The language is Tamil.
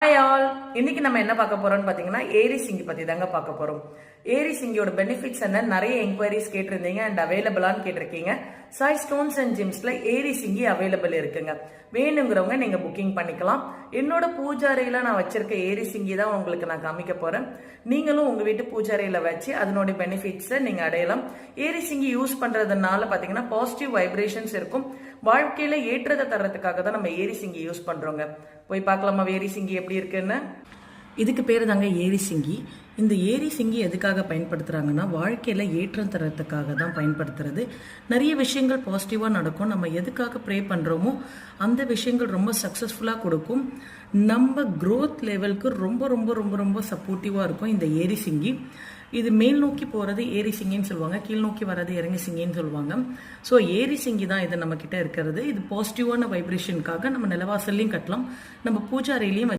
ஹாய் ஆல், இன்னைக்கு நம்ம என்ன பார்க்க போறோம்னு பாத்தீங்கன்னா ஏரி சிங்கி பத்தி தாங்க பார்க்க போறோம். ஏரி சிங்கியோட பெனிஃபிட்ஸ் என்ன, நிறைய என்கொயரிஸ் கேட்டிருந்தீங்க அண்ட் அவைலபிளான்னு கேட்டிருக்கீங்க. சாய் ஸ்டோன்ஸ் அண்ட் ஜிம்ஸ்ல ஏரி சிங்கி அவைலபிள் இருக்குங்க. வேணுங்கிறவங்க நீங்க புக்கிங் பண்ணிக்கலாம். என்னோட பூஜாரையில நான் வச்சிருக்க ஏரி சிங்கி தான் உங்களுக்கு நான் காமிக்க போறேன். நீங்களும் உங்க வீட்டு பூஜாரையில வச்சு அதனோட பெனிஃபிட்ஸை நீங்க அடையலாம். ஏரி சிங்கி யூஸ் பண்றதுனால பாத்தீங்கன்னா பாசிட்டிவ் வைப்ரேஷன்ஸ் இருக்கும். வாழ்க்கையில ஏற்றத்தை தர்றதுக்காக தான் நம்ம ஏரி சிங்கி யூஸ் பண்றோங்க. போய் பார்க்கலாமா ஏரி சிங்கி எப்படி இருக்குன்னு? இதுக்கு பேர் தாங்க ஏரி சிங்கி. இந்த ஏரி சிங்கி எதுக்காக பயன்படுத்துகிறாங்கன்னா வாழ்க்கையில் ஏற்றம் தரத்துக்காக தான் பயன்படுத்துறது. நிறைய விஷயங்கள் பாசிட்டிவாக நடக்கும். நம்ம எதுக்காக ப்ரே பண்ணுறோமோ அந்த விஷயங்கள் ரொம்ப சக்ஸஸ்ஃபுல்லாக கொடுக்கும். நம்ம க்ரோத் லெவலுக்கு ரொம்ப ரொம்ப ரொம்ப ரொம்ப சப்போர்ட்டிவாக இருக்கும் இந்த ஏரி சிங்கி. இது மேல் நோக்கி போகிறது ஏரி சிங்கின்னு சொல்லுவாங்க, கீழ் நோக்கி வர்றது இறங்கி சிங்கின்னு சொல்லுவாங்க. ஸோ ஏரி சிங்கி தான் இது நம்ம கிட்ட இருக்கிறது. இது பாசிட்டிவான வைப்ரேஷனுக்காக நம்ம நிலவாசல்லையும் கட்டலாம், நம்ம பூஜாரையிலையும்